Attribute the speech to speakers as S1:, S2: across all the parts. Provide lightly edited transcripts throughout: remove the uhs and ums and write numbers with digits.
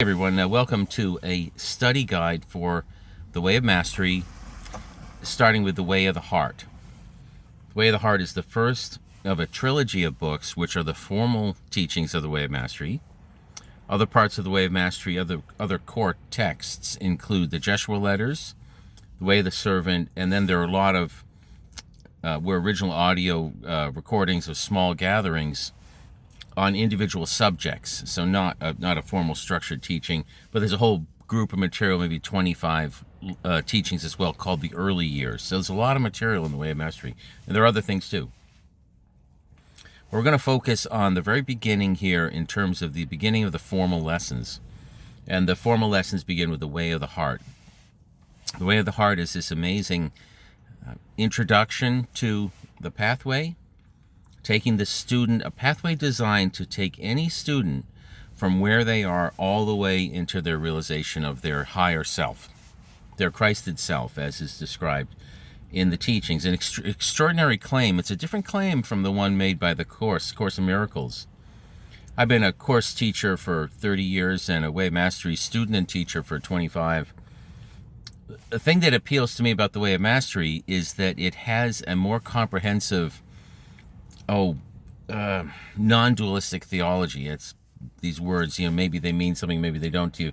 S1: Everyone, welcome to a study guide for the Way of Mastery, starting with the Way of the Heart. The Way of the Heart is the first of a trilogy of books, which are the formal teachings of the Way of Mastery. Other parts of the Way of Mastery, other core texts include the Jeshua letters, the Way of the Servant, and then there are a lot of were original audio recordings of small gatherings on individual subjects, so not a formal structured teaching, but there's a whole group of material, maybe 25 teachings as well, called the early years. So there's a lot of material in the Way of Mastery, and there are other things too. We're going to focus on the very beginning here in terms of the beginning of the formal lessons, and the formal lessons begin with the Way of the Heart. The Way of the Heart is this amazing introduction to the pathway, taking the student, a pathway designed to take any student from where they are all the way into their realization of their higher self, their Christed self, as is described in the teachings. An extraordinary claim. It's a different claim from the one made by the Course in Miracles. I've been a Course teacher for 30 years and a Way of Mastery student and teacher for 25. The thing that appeals to me about the Way of Mastery is that it has a more comprehensive non-dualistic theology. It's these words, maybe they mean something, maybe they don't to you.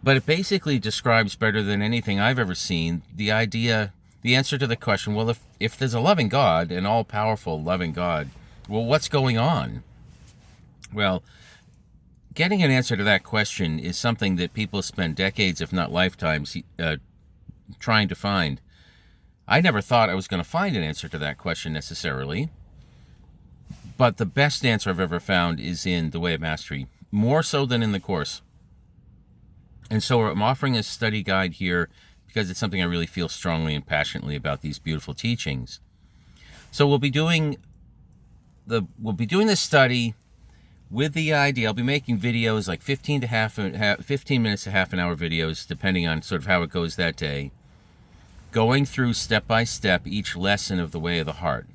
S1: But it basically describes better than anything I've ever seen the answer to the question, well, if there's a loving God, an all-powerful loving God, well, what's going on? Well, getting an answer to that question is something that people spend decades, if not lifetimes, trying to find. I never thought I was going to find an answer to that question necessarily. But the best answer I've ever found is in the Way of Mastery, more so than in the Course. And so I'm offering a study guide here because it's something I really feel strongly and passionately about, these beautiful teachings. So we'll be doing this study with the idea. I'll be making videos like 15 minutes to half an hour videos, depending on sort of how it goes that day, going through step by step each lesson of the Way of the Heart.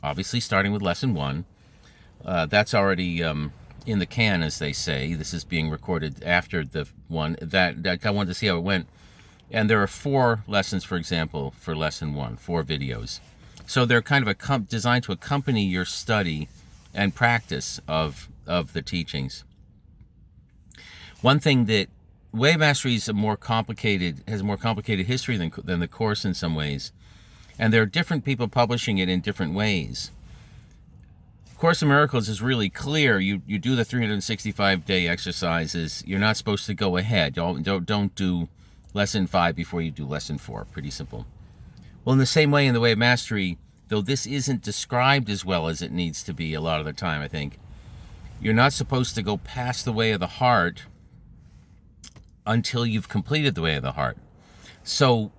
S1: Obviously starting with lesson 1. That's already in the can, as they say. This is being recorded after the one that I wanted to see how it went. And there are 4 lessons, for example, for lesson 1, 4 videos. So they're kind of designed to accompany your study and practice of the teachings. One thing that Way of Mastery is has a more complicated history than the Course in some ways. And there are different people publishing it in different ways. Course in Miracles is really clear. You do the 365-day exercises. You're not supposed to go ahead. Don't do lesson 5 before you do lesson 4. Pretty simple. Well, in the same way in the Way of Mastery, though this isn't described as well as it needs to be a lot of the time, I think, you're not supposed to go past the Way of the Heart until you've completed the Way of the Heart. So,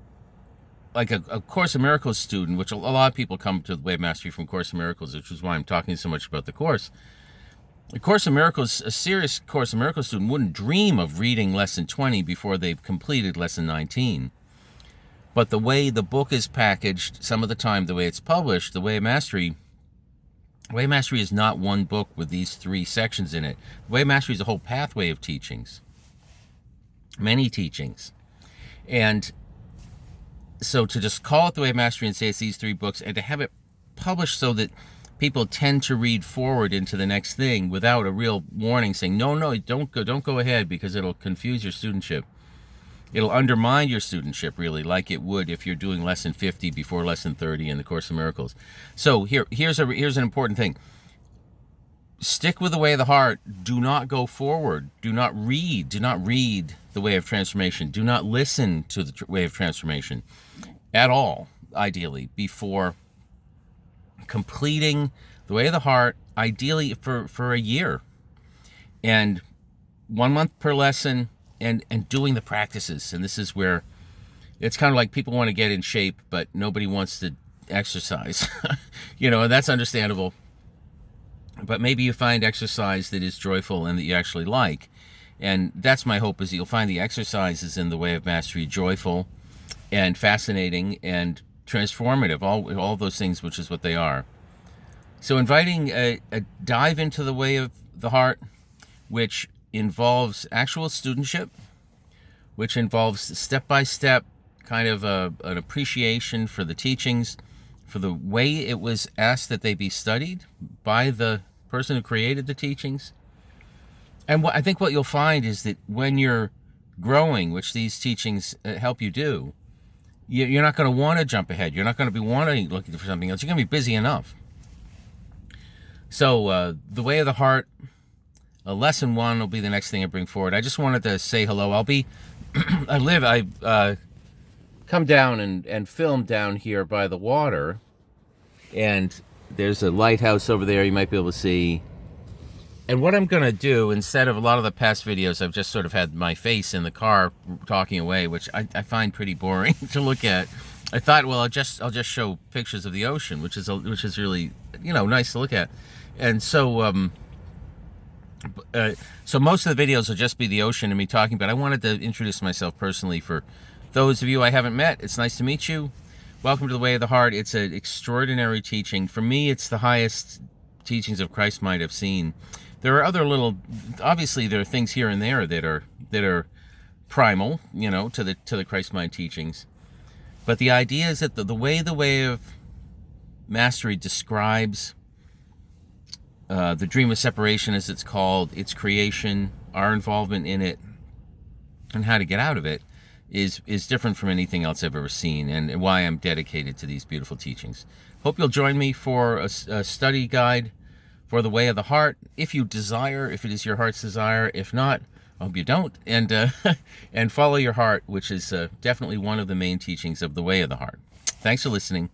S1: like a Course in Miracles student, which a lot of people come to the Way of Mastery from Course in Miracles, which is why I'm talking so much about the Course. A Course in Miracles, a serious Course in Miracles student wouldn't dream of reading lesson 20 before they've completed lesson 19. But the way the book is packaged, some of the time the way it's published, the Way of Mastery is not one book with these 3 sections in it. The Way of Mastery is a whole pathway of teachings. Many teachings. And so to just call it the Way of Mastery and say it's these 3 books, and to have it published so that people tend to read forward into the next thing without a real warning saying, no, don't go ahead, because it'll confuse your studentship. It'll undermine your studentship, really, like it would if you're doing lesson 50 before lesson 30 in the Course in Miracles. So here's an important thing. Stick with the Way of the Heart. Do not go forward. Do not read the Way of Transformation. Do not listen to the Way of Transformation at all, ideally, before completing the Way of the Heart, ideally for a year. And 1 month per lesson, and doing the practices. And this is where it's kind of like people want to get in shape, but nobody wants to exercise. And that's understandable. But maybe you find exercise that is joyful and that you actually like. And that's my hope, is that you'll find the exercises in the Way of Mastery joyful and fascinating and transformative, all those things, which is what they are. So inviting a dive into the Way of the Heart, which involves actual studentship, which involves step-by-step kind of an appreciation for the teachings, for the way it was asked that they be studied by the person who created the teachings. And I think what you'll find is that when you're growing, which these teachings help you do, you're not going to want to jump ahead. You're not going to be wanting looking for something else. You're going to be busy enough. So the way of the heart, lesson 1 will be the next thing I bring forward. I just wanted to say hello. I'll be, I come down and film down here by the water, and there's a lighthouse over there you might be able to see. And what I'm going to do, instead of a lot of the past videos, I've just sort of had my face in the car talking away, which I find pretty boring to look at. I thought, well, I'll just show pictures of the ocean, which is really, nice to look at. And so so most of the videos will just be the ocean and me talking, but I wanted to introduce myself personally. For those of you I haven't met, it's nice to meet you. Welcome to the Way of the Heart. It's an extraordinary teaching. For me, it's the highest teachings of Christ mind I've seen. There are other obviously there are things here and there that are primal, to the Christ mind teachings. But the idea is that the way of mastery describes the dream of separation, as it's called, its creation, our involvement in it, and how to get out of it, is different from anything else I've ever seen, and why I'm dedicated to these beautiful teachings. Hope you'll join me for a study guide for the Way of the Heart, if you desire, if it is your heart's desire. If not, I hope you don't, and and follow your heart, which is definitely one of the main teachings of the Way of the Heart. Thanks for listening.